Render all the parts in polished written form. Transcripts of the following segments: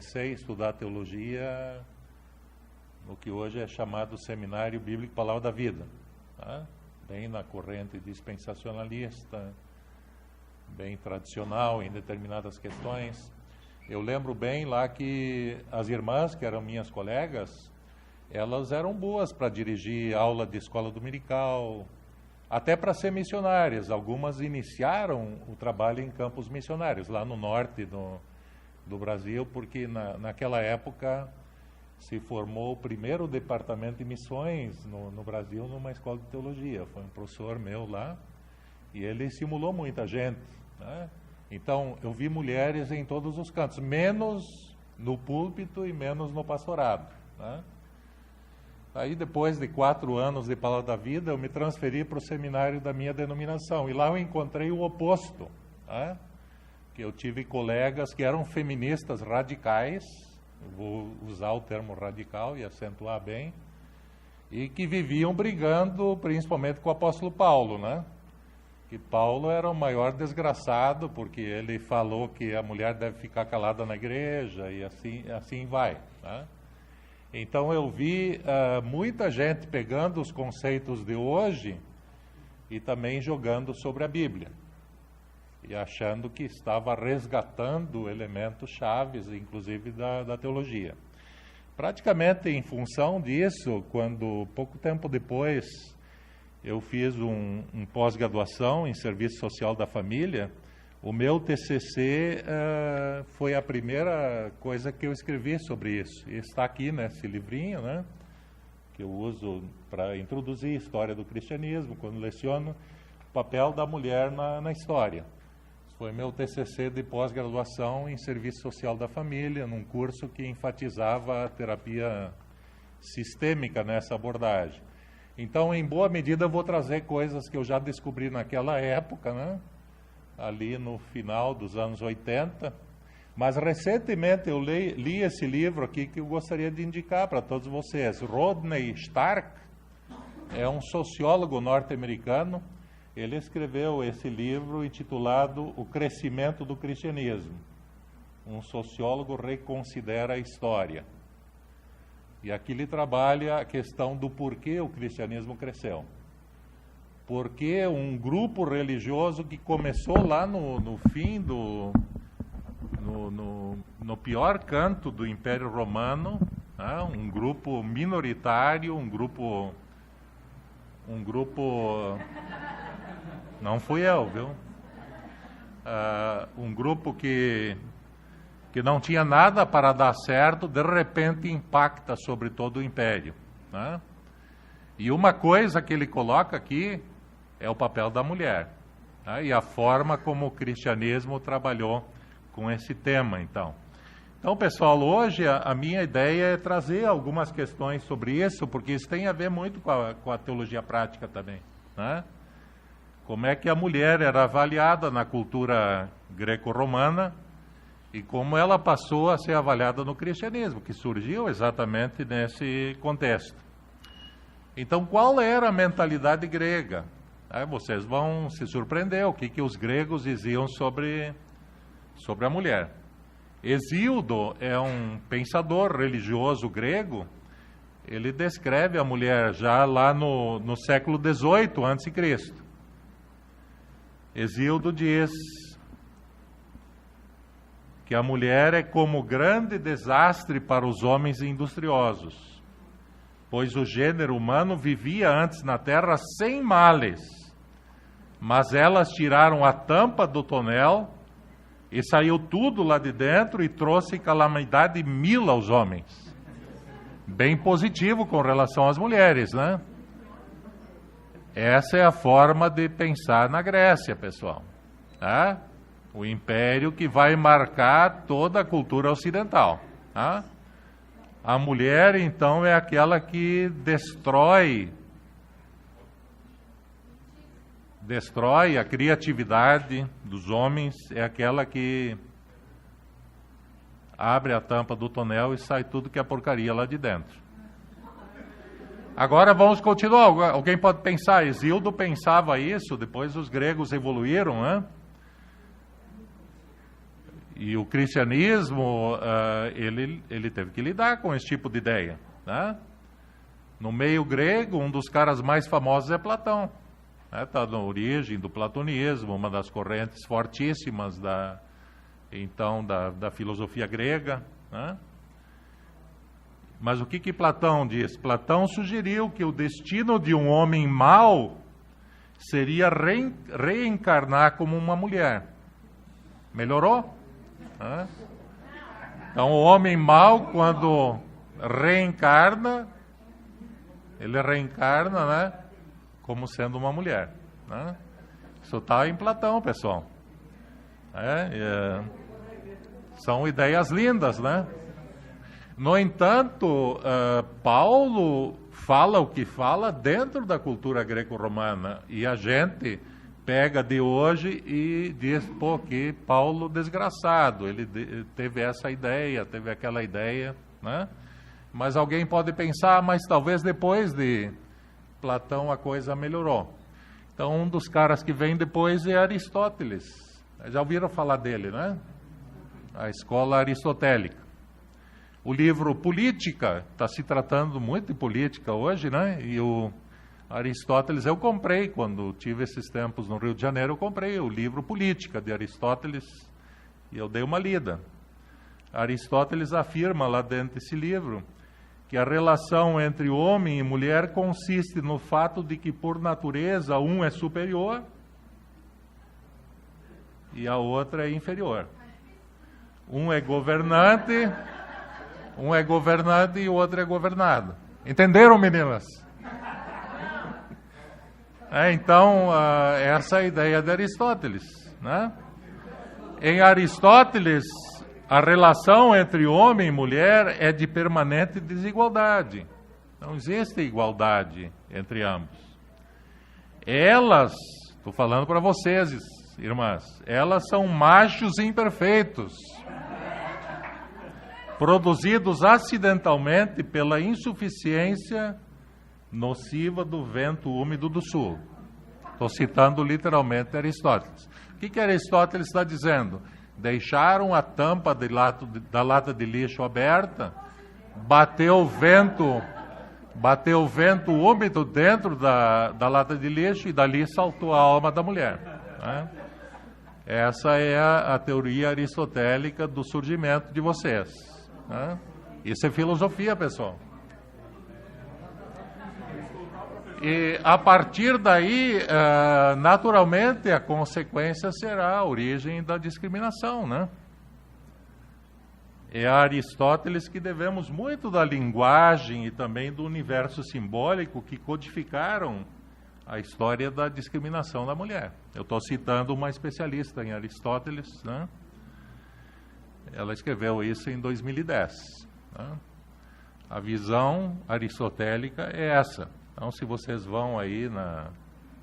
comecei a estudar teologia no que hoje é chamado Seminário Bíblico Palavra da Vida, tá? Bem na corrente dispensacionalista, bem tradicional em determinadas questões. Eu lembro bem lá que as irmãs, que eram minhas colegas, elas eram boas para dirigir aula de escola dominical, até para ser missionárias. Algumas iniciaram o trabalho em campos missionários, lá no norte do Brasil, porque naquela época se formou o primeiro departamento de missões no Brasil numa escola de teologia. Foi um professor meu lá e ele estimulou muita gente, né? Então, eu vi mulheres em todos os cantos, menos no púlpito e menos no pastorado, né? Aí, depois de 4 anos de Palavra da Vida, eu me transferi para o seminário da minha denominação. E lá eu encontrei o oposto, né? Que eu tive colegas que eram feministas radicais, vou usar o termo radical e acentuar bem, e que viviam brigando principalmente com o apóstolo Paulo, né? Que Paulo era o maior desgraçado, porque ele falou que a mulher deve ficar calada na igreja, e assim vai, né? Então eu vi muita gente pegando os conceitos de hoje e também jogando sobre a Bíblia, e achando que estava resgatando elementos chaves, inclusive da teologia. Praticamente em função disso, quando pouco tempo depois eu fiz um pós-graduação em Serviço Social da Família, o meu TCC foi a primeira coisa que eu escrevi sobre isso. E está aqui nesse livrinho, né, que eu uso para introduzir a história do cristianismo, quando leciono o papel da mulher na história. Foi meu TCC de pós-graduação em Serviço Social da Família, num curso que enfatizava a terapia sistêmica nessa abordagem. Então, em boa medida, eu vou trazer coisas que eu já descobri naquela época, né? Ali no final dos anos 80. Mas, recentemente, eu li esse livro aqui que eu gostaria de indicar para todos vocês. Rodney Stark é um sociólogo norte-americano. Ele escreveu esse livro intitulado O Crescimento do Cristianismo. Um sociólogo reconsidera a história. E aqui ele trabalha a questão do porquê o cristianismo cresceu. Porque um grupo religioso que começou lá no fim no pior canto do Império Romano, né? Um grupo minoritário, um grupo não fui eu, viu? Um grupo que não tinha nada para dar certo, de repente impacta sobre todo o império, né? E uma coisa que ele coloca aqui é o papel da mulher, né? E a forma como o cristianismo trabalhou com esse tema, então. Então, pessoal, hoje a minha ideia é trazer algumas questões sobre isso, porque isso tem a ver muito com a teologia prática também, né? Como é que a mulher era avaliada na cultura greco-romana, e como ela passou a ser avaliada no cristianismo, que surgiu exatamente nesse contexto. Então, qual era a mentalidade grega? Vocês vão se surpreender o que os gregos diziam sobre a mulher. Hesíodo é um pensador religioso grego. Ele descreve a mulher já lá no século XVIII a.C. Hesíodo diz que a mulher é como grande desastre para os homens industriosos, pois o gênero humano vivia antes na terra sem males, mas elas tiraram a tampa do tonel e saiu tudo lá de dentro e trouxe calamidade 1000 aos homens. Bem positivo com relação às mulheres, né? Essa é a forma de pensar na Grécia, pessoal, tá? O império que vai marcar toda a cultura ocidental, tá? A mulher, então, é aquela que destrói a criatividade dos homens, é aquela que abre a tampa do tonel e sai tudo que é porcaria lá de dentro. Agora vamos continuar. Alguém pode pensar, Hesíodo pensava isso, depois os gregos evoluíram, né? E o cristianismo, ele teve que lidar com esse tipo de ideia, né? No meio grego, um dos caras mais famosos é Platão. Está na origem do platonismo, uma das correntes fortíssimas da filosofia grega, né? Mas o que Platão diz? Platão sugeriu que o destino de um homem mau seria reencarnar como uma mulher. Melhorou? Então, o homem mau, quando reencarna, ele reencarna, né, como sendo uma mulher, né? Isso está em Platão, pessoal. São ideias lindas, né? No entanto, Paulo fala o que fala dentro da cultura greco-romana, e a gente pega de hoje e diz, pô, que Paulo desgraçado, ele teve essa ideia, teve aquela ideia, né? Mas alguém pode pensar, mas talvez depois de Platão a coisa melhorou. Então, um dos caras que vem depois é Aristóteles. Já ouviram falar dele, né? A escola aristotélica. O livro Política, está se tratando muito de política hoje, né? E o Aristóteles eu comprei, quando tive esses tempos no Rio de Janeiro, eu comprei o livro Política de Aristóteles e eu dei uma lida. Aristóteles afirma lá dentro desse livro que a relação entre homem e mulher consiste no fato de que, por natureza, um é superior e a outra é inferior. Um é governante e o outro é governado. Entenderam, meninas? Então, essa é a ideia de Aristóteles, né? Em Aristóteles, a relação entre homem e mulher é de permanente desigualdade. Não existe igualdade entre ambos. Elas, estou falando para vocês, irmãs, elas são machos imperfeitos, produzidos acidentalmente pela insuficiência nociva do vento úmido do sul. Estou citando literalmente Aristóteles. O que Aristóteles está dizendo? Deixaram a tampa da lata de lixo aberta, bateu o vento úmido dentro da lata de lixo e dali saltou a alma da mulher, né? Essa é a teoria aristotélica do surgimento de vocês, né? Isso é filosofia, pessoal. E a partir daí, naturalmente, a consequência será a origem da discriminação, né? É a Aristóteles que devemos muito da linguagem e também do universo simbólico que codificaram a história da discriminação da mulher. Eu estou citando uma especialista em Aristóteles, né? Ela escreveu isso em 2010. Né? A visão aristotélica é essa. Então, se vocês vão aí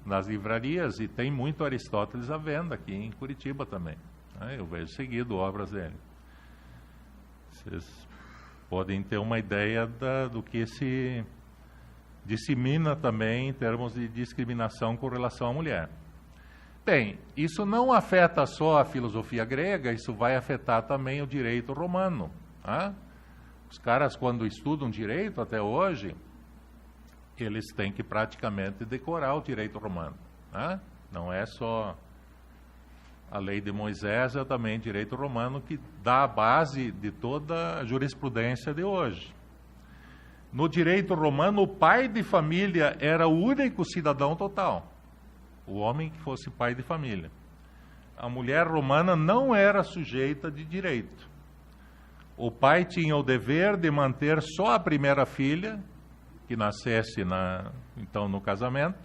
nas livrarias, e tem muito Aristóteles à venda aqui em Curitiba também, né? Eu vejo seguido obras dele. Vocês podem ter uma ideia do que se dissemina também em termos de discriminação com relação à mulher. Bem, isso não afeta só a filosofia grega, isso vai afetar também o direito romano, tá? Os caras, quando estudam direito até hoje, eles têm que praticamente decorar o direito romano, né? Não é só a lei de Moisés, é também direito romano que dá a base de toda a jurisprudência de hoje. No direito romano, o pai de família era o único cidadão total, o homem que fosse pai de família. A mulher romana não era sujeita de direito. O pai tinha o dever de manter só a primeira filha, que nascesse então no casamento.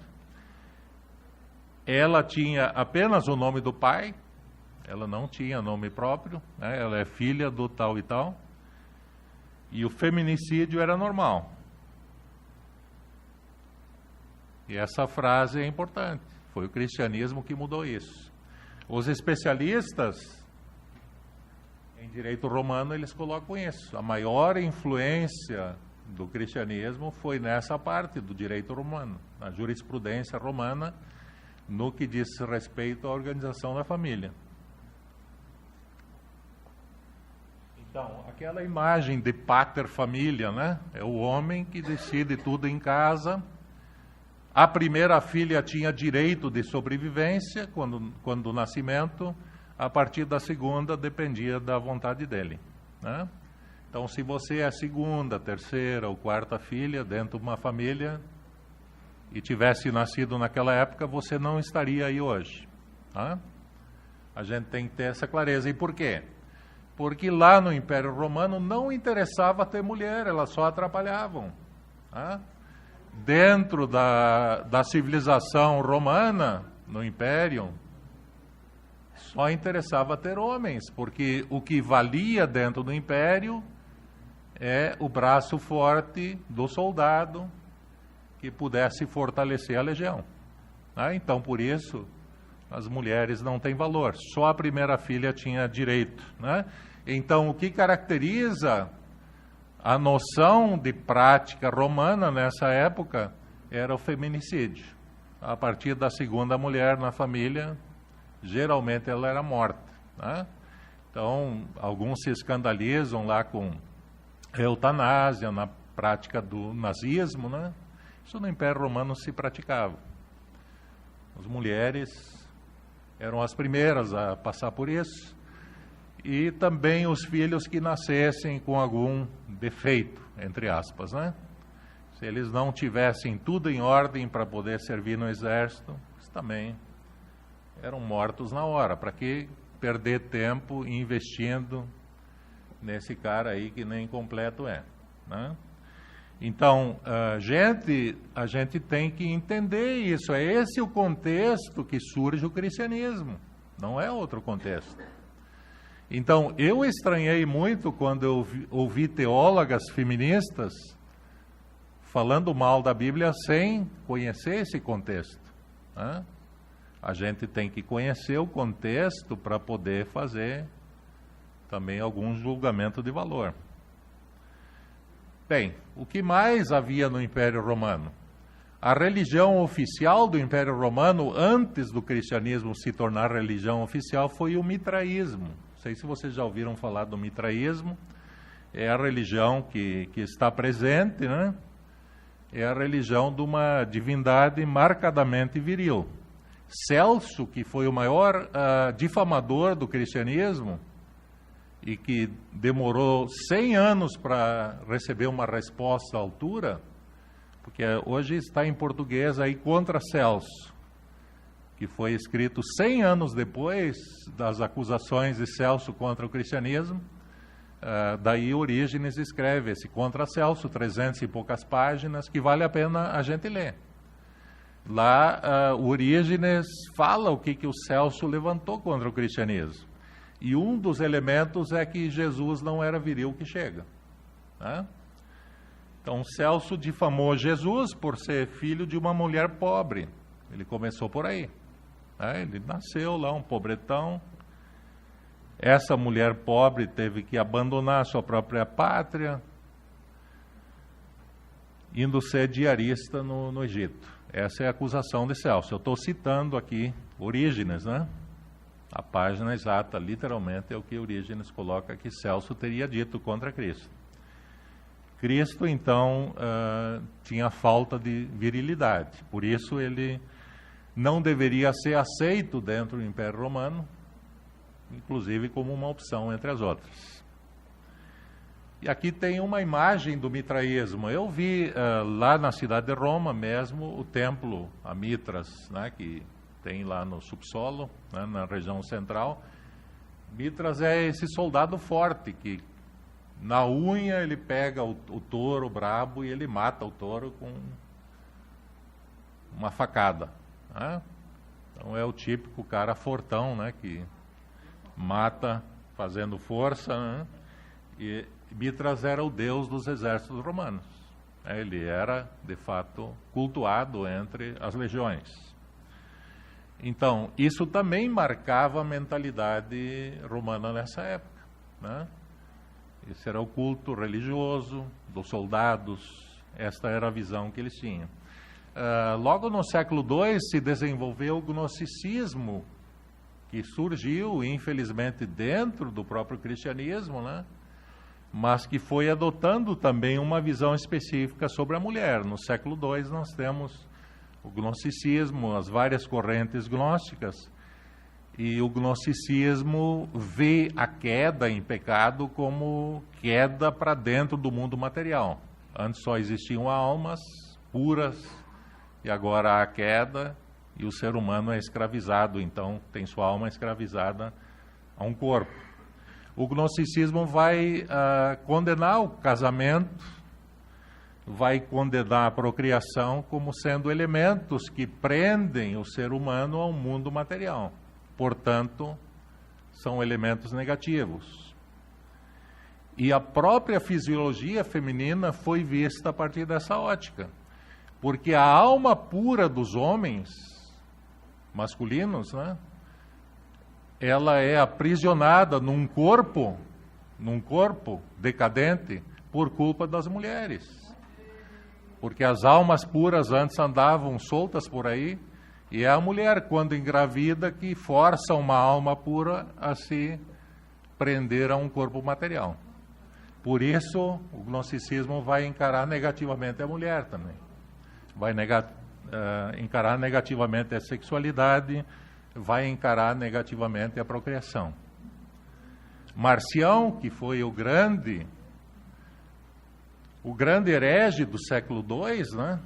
Ela tinha apenas o nome do pai, ela não tinha nome próprio, né? Ela é filha do tal e tal, e o feminicídio era normal. E essa frase é importante, foi o cristianismo que mudou isso. Os especialistas em direito romano, eles colocam isso. A maior influência do cristianismo foi nessa parte do direito romano, na jurisprudência romana, no que diz respeito à organização da família. Então, aquela imagem de pater família, né? É o homem que decide tudo em casa. A primeira filha tinha direito de sobrevivência quando do nascimento. A partir da segunda dependia da vontade dele, né? Então, se você é a segunda, terceira ou quarta filha dentro de uma família e tivesse nascido naquela época, você não estaria aí hoje, tá? A gente tem que ter essa clareza. E por quê? Porque lá no Império Romano não interessava ter mulher, elas só atrapalhavam, tá? Dentro da civilização romana, no Império, só interessava ter homens, porque o que valia dentro do Império é o braço forte do soldado que pudesse fortalecer a legião, tá? Então, por isso, as mulheres não têm valor, só a primeira filha tinha direito, né? Então, o que caracteriza a noção de prática romana nessa época era o feminicídio. A partir da segunda mulher na família, geralmente ela era morta, né? Então, alguns se escandalizam lá com eutanásia, na prática do nazismo, né? Isso no Império Romano se praticava. As mulheres eram as primeiras a passar por isso, e também os filhos que nascessem com algum defeito, entre aspas, né? Se eles não tivessem tudo em ordem para poder servir no exército, eles também eram mortos na hora. Para que perder tempo investindo nesse cara aí que nem completo é, né? Então, a gente tem que entender isso. É esse o contexto que surge o cristianismo, não é outro contexto. Então, eu estranhei muito quando eu ouvi teólogas feministas falando mal da Bíblia sem conhecer esse contexto, né? A gente tem que conhecer o contexto para poder fazer também algum julgamento de valor. Bem, o que mais havia no Império Romano? A religião oficial do Império Romano, antes do cristianismo se tornar religião oficial, foi o mitraísmo. Não sei se vocês já ouviram falar do mitraísmo. É a religião que está presente, né? É a religião de uma divindade marcadamente viril. Celso, que foi o maior difamador do cristianismo, e que demorou 100 anos para receber uma resposta à altura, porque hoje está em português aí Contra Celso, que foi escrito 100 anos depois das acusações de Celso contra o cristianismo. Daí Orígenes escreve esse Contra Celso, 300 e poucas páginas, que vale a pena a gente ler. Lá Orígenes fala o que o Celso levantou contra o cristianismo. E um dos elementos é que Jesus não era viril que chega, né? Então, Celso difamou Jesus por ser filho de uma mulher pobre. Ele começou por aí, né? Ele nasceu lá, um pobretão. Essa mulher pobre teve que abandonar sua própria pátria, indo ser diarista no Egito. Essa é a acusação de Celso. Eu estou citando aqui Orígenes, né? A página exata, literalmente, é o que Orígenes coloca que Celso teria dito contra Cristo. Cristo, então, tinha falta de virilidade. Por isso, ele não deveria ser aceito dentro do Império Romano, inclusive como uma opção entre as outras. E aqui tem uma imagem do mitraísmo. Eu vi lá na cidade de Roma mesmo o templo a Mitras, né, que tem lá no subsolo, né, na região central. Mitras é esse soldado forte que na unha ele pega o touro brabo e ele mata o touro com uma facada, né? Então é o típico cara fortão, né, que mata fazendo força, né? E Mitras era o deus dos exércitos romanos. Ele era, de fato, cultuado entre as legiões. Então, isso também marcava a mentalidade romana nessa época, né? Esse era o culto religioso dos soldados, esta era a visão que eles tinham. Logo no século II se desenvolveu o gnosticismo, que surgiu, infelizmente, dentro do próprio cristianismo, né? mas que foi adotando também uma visão específica sobre a mulher. No século II nós temos o gnosticismo, as várias correntes gnósticas, e o gnosticismo vê a queda em pecado como queda para dentro do mundo material. Antes só existiam almas puras, e agora há a queda, e o ser humano é escravizado, então tem sua alma escravizada a um corpo. O gnosticismo vai condenar o casamento, vai condenar a procriação como sendo elementos que prendem o ser humano ao mundo material. Portanto, são elementos negativos. E a própria fisiologia feminina foi vista a partir dessa ótica. Porque a alma pura dos homens masculinos, né, ela é aprisionada num corpo decadente por culpa das mulheres. Porque as almas puras antes andavam soltas por aí, e é a mulher, quando engravida, que força uma alma pura a se prender a um corpo material. Por isso, o gnosticismo vai encarar negativamente a mulher também. Vai encarar negativamente a sexualidade, vai encarar negativamente a procriação. Marcião, que foi o grande herege do século II, né?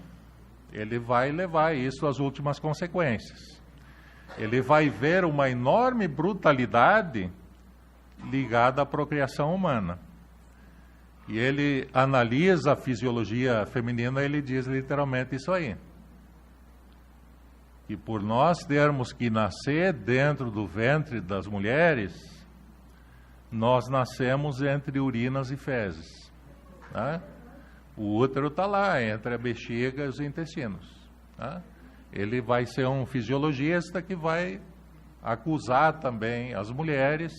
Ele vai levar isso às últimas consequências. Ele vai ver uma enorme brutalidade ligada à procriação humana. E ele analisa a fisiologia feminina, ele diz literalmente isso aí. E por nós termos que nascer dentro do ventre das mulheres, nós nascemos entre urinas e fezes. Tá? O útero está lá, entre a bexiga e os intestinos. Tá? Ele vai ser um fisiologista que vai acusar também as mulheres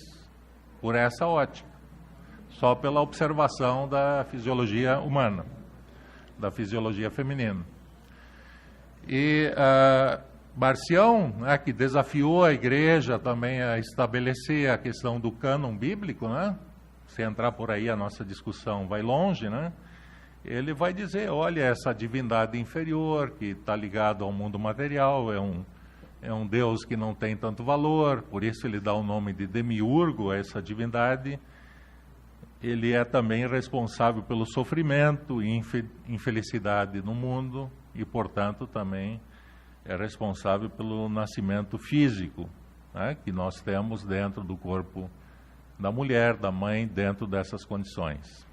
por essa ótica, só pela observação da fisiologia humana, da fisiologia feminina. E Marcião, né, que desafiou a igreja também a estabelecer a questão do cânon bíblico, né? Se entrar por aí a nossa discussão vai longe, né? Ele vai dizer, olha, essa divindade inferior que está ligada ao mundo material, é um Deus que não tem tanto valor, por isso ele dá o nome de demiurgo a essa divindade. Ele é também responsável pelo sofrimento e infelicidade no mundo e, portanto, também é responsável pelo nascimento físico, né, que nós temos dentro do corpo da mulher, da mãe, dentro dessas condições.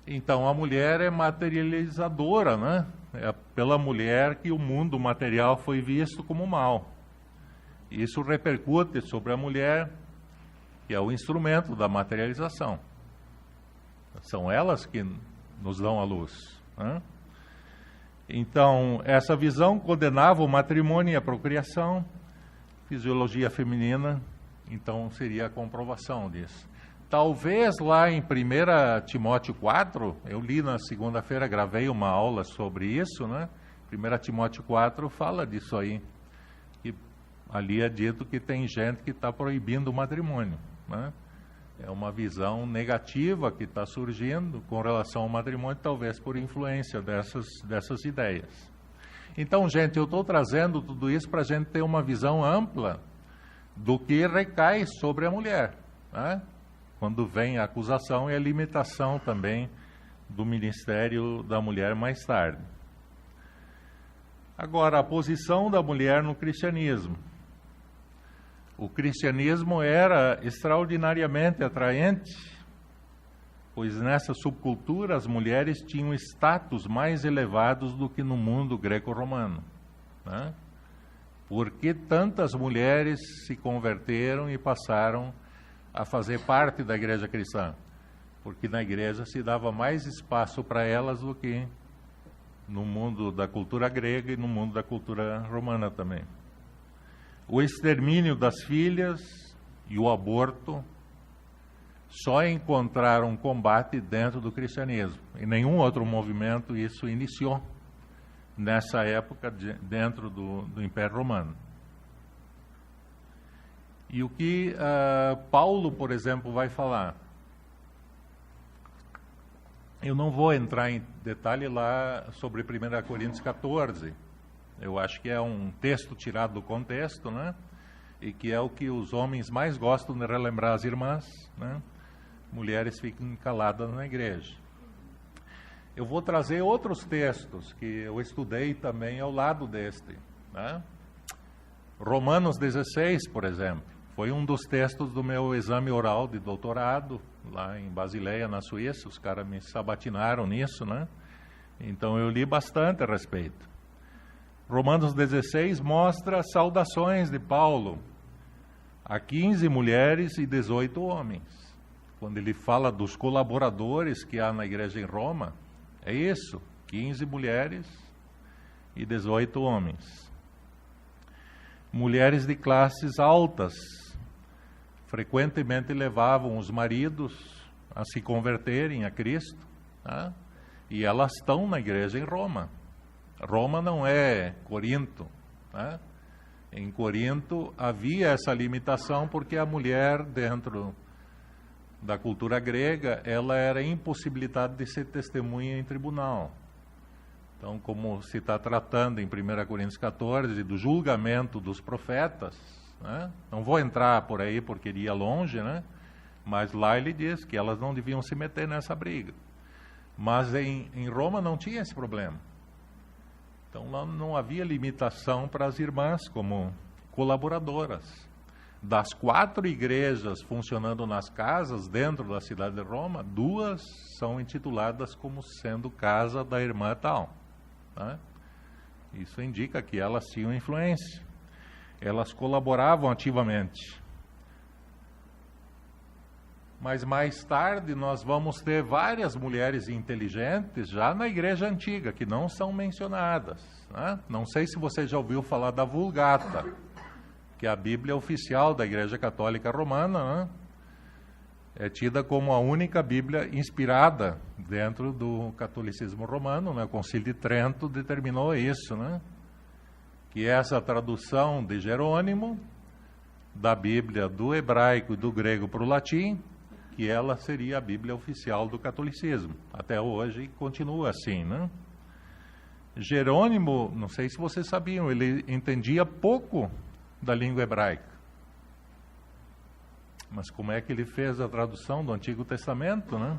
Então, a mulher é materializadora, né? É pela mulher que o mundo material foi visto como mal. Isso repercute sobre a mulher, que é o instrumento da materialização. São elas que nos dão a luz, né? Então, essa visão condenava o matrimônio e a procriação, fisiologia feminina, então seria a comprovação disso. Talvez lá em 1 Timóteo 4, eu li na segunda-feira, gravei uma aula sobre isso, né? 1 Timóteo 4 fala disso aí, que ali é dito que tem gente que está proibindo o matrimônio, né? É uma visão negativa que está surgindo com relação ao matrimônio, talvez por influência dessas ideias. Então, gente, eu estou trazendo tudo isso para a gente ter uma visão ampla do que recai sobre a mulher, né? Quando vem a acusação e a limitação também do ministério da mulher mais tarde. Agora, a posição da mulher no cristianismo. O cristianismo era extraordinariamente atraente, pois nessa subcultura as mulheres tinham status mais elevados do que no mundo greco-romano, né? Por que tantas mulheres se converteram e passaram a fazer parte da igreja cristã? Porque na igreja se dava mais espaço para elas do que no mundo da cultura grega e no mundo da cultura romana também. O extermínio das filhas e o aborto só encontraram combate dentro do cristianismo. Em nenhum outro movimento isso iniciou nessa época dentro do Império Romano. E o que Paulo, por exemplo, vai falar? Eu não vou entrar em detalhe lá sobre 1 Coríntios 14. Eu acho que é um texto tirado do contexto, né? E que é o que os homens mais gostam de relembrar as irmãs, né? Mulheres ficam caladas na igreja. Eu vou trazer outros textos que eu estudei também ao lado deste, né? Romanos 16, por exemplo, foi um dos textos do meu exame oral de doutorado, lá em Basileia, na Suíça. Os caras me sabatinaram nisso, né? Então eu li bastante a respeito. Romanos 16 mostra saudações de Paulo a 15 mulheres e 18 homens. Quando ele fala dos colaboradores que há na igreja em Roma, é isso, 15 mulheres e 18 homens. Mulheres de classes altas frequentemente levavam os maridos a se converterem a Cristo, tá? E elas estão na igreja em Roma. Roma não é Corinto, tá? Em Corinto havia essa limitação porque a mulher, dentro da cultura grega, ela era impossibilitada de ser testemunha em tribunal. Então, como se está tratando em 1 Coríntios 14 do julgamento dos profetas, né? Não vou entrar por aí porque iria longe, né? Mas lá ele diz que elas não deviam se meter nessa briga. Mas em Roma não tinha esse problema. Então lá não havia limitação para as irmãs como colaboradoras. Das 4 igrejas funcionando nas casas dentro da cidade de Roma, 2 são intituladas como sendo casa da irmã tal, né? Isso indica que elas tinham influência. Elas colaboravam ativamente. Mas mais tarde nós vamos ter várias mulheres inteligentes já na igreja antiga, que não são mencionadas, né? Não sei se você já ouviu falar da Vulgata, que é a Bíblia oficial da Igreja Católica Romana, né? É tida como a única Bíblia inspirada dentro do catolicismo romano, né? O Concílio de Trento determinou isso, né? Que é essa tradução de Jerônimo da Bíblia do hebraico e do grego para o latim, que ela seria a Bíblia oficial do catolicismo. Até hoje continua assim, né? Jerônimo, não sei se vocês sabiam, ele entendia pouco da língua hebraica. Mas como é que ele fez a tradução do Antigo Testamento, né?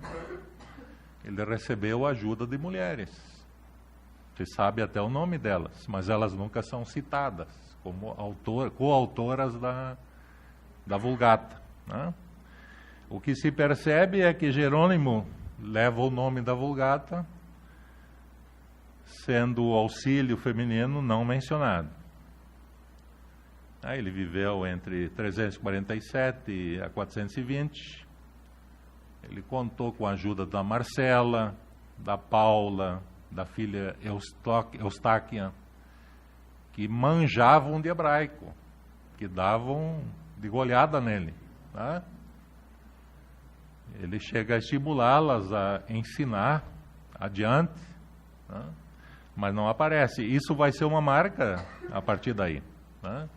Ele recebeu a ajuda de mulheres. Você sabe até o nome delas, mas elas nunca são citadas como coautoras da Vulgata, né? O que se percebe é que Jerônimo leva o nome da Vulgata, sendo o auxílio feminino não mencionado. Ele viveu entre 347 a 420. Ele contou com a ajuda da Marcela, da Paula, da filha Eustáquia, que manjavam de hebraico, que davam de goleada nele, tá? Ele chega a estimulá-las a ensinar adiante, né? Mas não aparece. Isso vai ser uma marca a partir daí, né?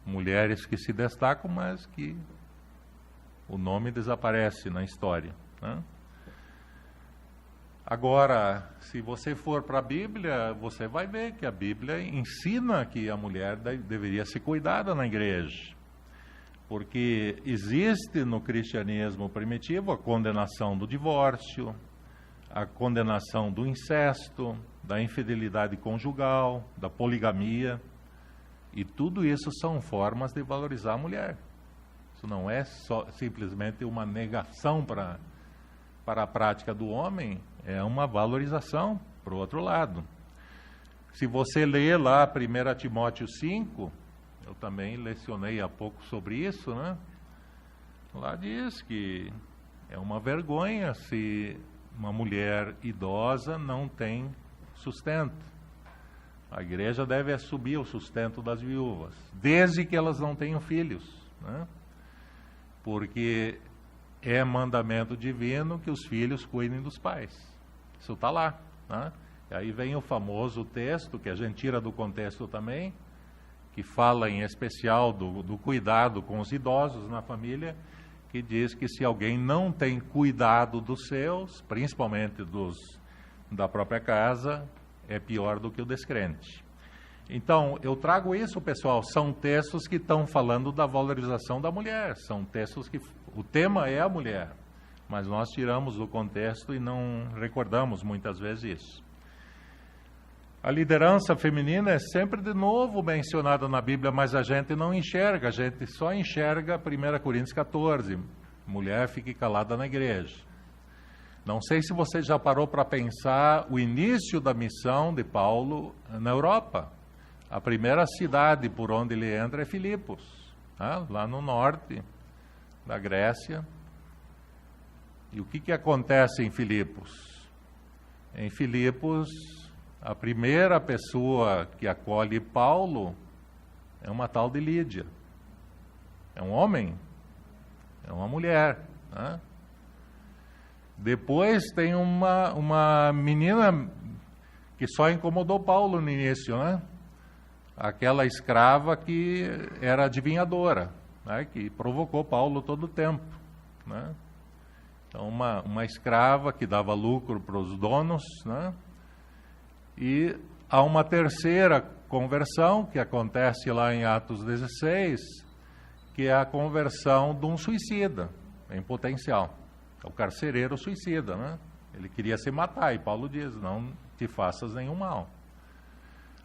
Mulheres que se destacam, mas que o nome desaparece na história, né? Agora, se você for para a Bíblia, você vai ver que a Bíblia ensina que a mulher deveria ser cuidada na igreja. Porque existe no cristianismo primitivo a condenação do divórcio, a condenação do incesto, da infidelidade conjugal, da poligamia, e tudo isso são formas de valorizar a mulher. Isso não é simplesmente uma negação para a prática do homem, é uma valorização para o outro lado. Se você ler lá 1 Timóteo 5, eu também lecionei há pouco sobre isso, né? Lá diz que é uma vergonha se uma mulher idosa não tem sustento. A igreja deve assumir o sustento das viúvas, desde que elas não tenham filhos, né? Porque é mandamento divino que os filhos cuidem dos pais. Isso está lá, né? E aí vem o famoso texto, que a gente tira do contexto também, que fala em especial do cuidado com os idosos na família, que diz que se alguém não tem cuidado dos seus, principalmente da própria casa, é pior do que o descrente. Então, eu trago isso, pessoal, são textos que estão falando da valorização da mulher, são textos que o tema é a mulher, mas nós tiramos do contexto e não recordamos muitas vezes isso. A liderança feminina é sempre de novo mencionada na Bíblia, mas a gente não enxerga, a gente só enxerga 1 Coríntios 14, mulher fique calada na igreja. Não sei se você já parou para pensar o início da missão de Paulo na Europa. A primeira cidade por onde ele entra é Filipos, lá no norte da Grécia. E o que acontece em Filipos? Em Filipos, a primeira pessoa que acolhe Paulo é uma tal de Lídia. É um homem, é uma mulher. Depois tem uma menina que só incomodou Paulo no início, aquela escrava que era adivinhadora, que provocou Paulo todo o tempo. Então, uma escrava que dava lucro para os donos, e há uma terceira conversão que acontece lá em Atos 16, que é a conversão de um suicida, em potencial. O carcereiro suicida, Ele queria se matar, e Paulo diz, não te faças nenhum mal.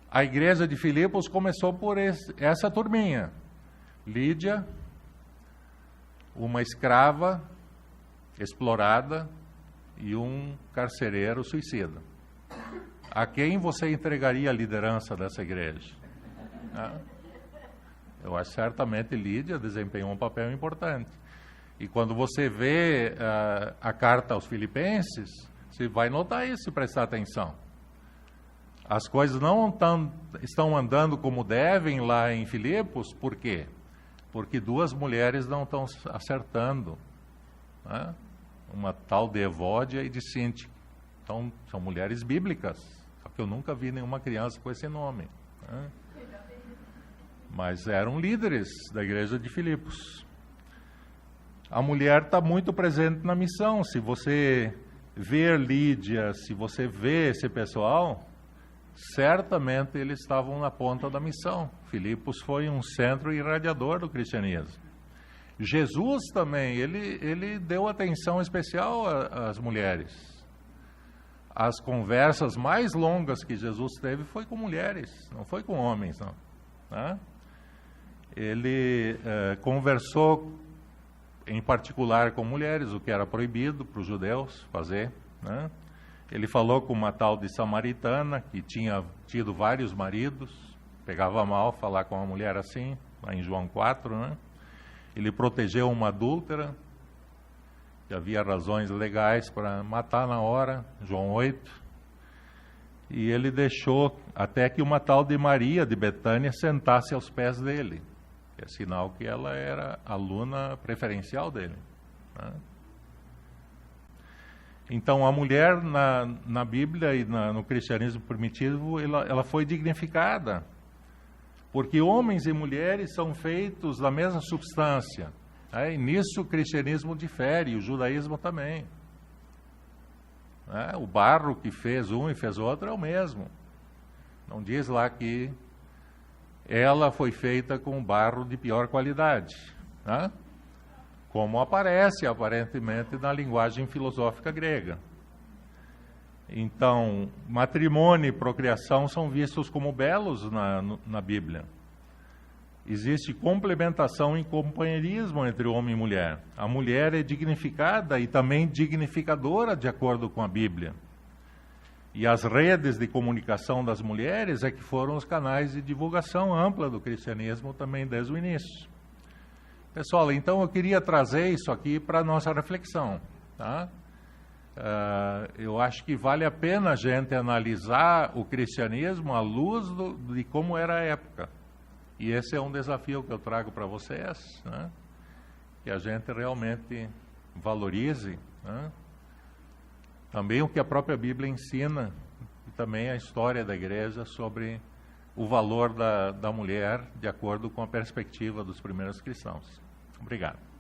A igreja de Filipos começou por essa turminha. Lídia, uma escrava explorada e um carcereiro suicida. A quem você entregaria a liderança dessa igreja? Eu acho que certamente Lídia desempenhou um papel importante. E quando você vê a carta aos Filipenses, você vai notar isso se prestar atenção. As coisas não estão andando como devem lá em Filipos, por quê? Porque duas mulheres não estão acertando. Uma tal de Evódia e de Sintique. Então, são mulheres bíblicas, só que eu nunca vi nenhuma criança com esse nome. Mas eram líderes da igreja de Filipos. A mulher está muito presente na missão. Se você ver Lídia, se você vê esse pessoal, certamente eles estavam na ponta da missão. Filipos foi um centro irradiador do cristianismo. Jesus também, ele deu atenção especial às mulheres. As conversas mais longas que Jesus teve foi com mulheres, não foi com homens, não. Ele conversou em particular com mulheres, o que era proibido para os judeus fazer. Ele falou com uma tal de samaritana, que tinha tido vários maridos, pegava mal falar com uma mulher assim, lá em João 4, Ele protegeu uma adúltera, que havia razões legais para matar na hora, João 8. E ele deixou até que uma tal de Maria de Betânia sentasse aos pés dele, que é sinal que ela era aluna preferencial dele. Então, a mulher na Bíblia e no cristianismo primitivo, ela foi dignificada, porque homens e mulheres são feitos da mesma substância. E nisso o cristianismo difere, o judaísmo também. O barro que fez um e fez outro é o mesmo. Não diz lá que ela foi feita com barro de pior qualidade, como aparece aparentemente na linguagem filosófica grega. Então, matrimônio e procriação são vistos como belos na Bíblia. Existe complementação e companheirismo entre homem e mulher. A mulher é dignificada e também dignificadora de acordo com a Bíblia. E as redes de comunicação das mulheres é que foram os canais de divulgação ampla do cristianismo também desde o início. Pessoal, então eu queria trazer isso aqui para a nossa reflexão. Eu acho que vale a pena a gente analisar o cristianismo à luz de como era a época. E esse é um desafio que eu trago para vocês, que a gente realmente valorize também o que a própria Bíblia ensina, e também a história da igreja sobre o valor da mulher de acordo com a perspectiva dos primeiros cristãos. Obrigado.